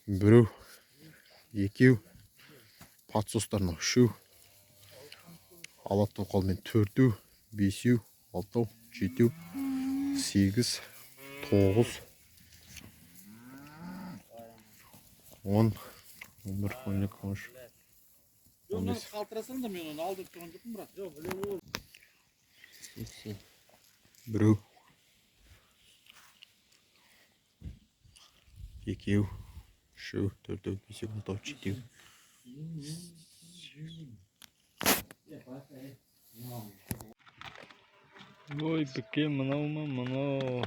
Біреу, екеу, подсостарына үшеу, ала тоқалмен төртеу, бесеу, алтау, жетеу, 8, 9, 10, 11, 12, 13, 15. Қалтырасаң да мен оны алдырып тұрған жоқпын, брат. Жоқ, білем ол. Біреу, екеу, үшеу, төртеу, бесеу, алтау, жетеу. Ой, беке, мынау ма, мынау.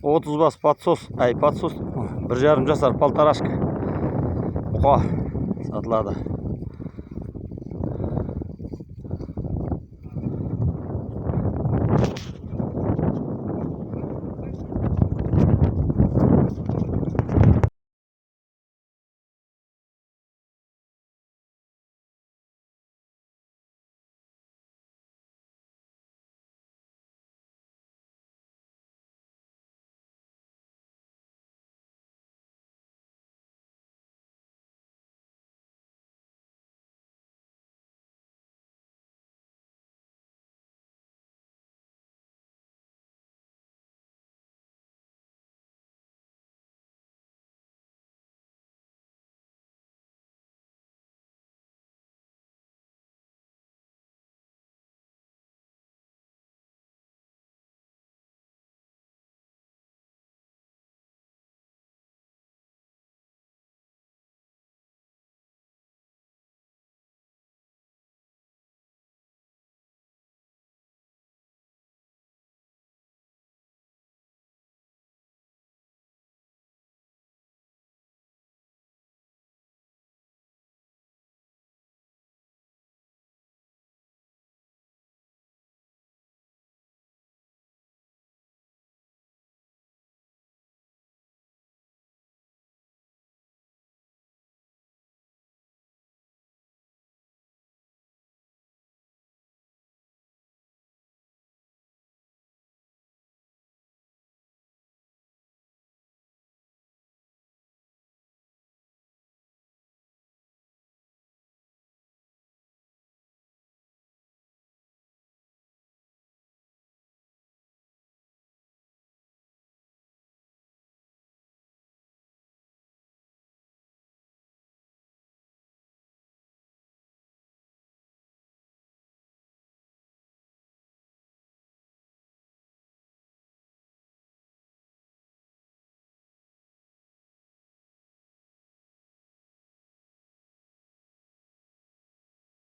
Отыз бас подсос, подсос, 1,5 жасар полторашка. Бұқа сатылады.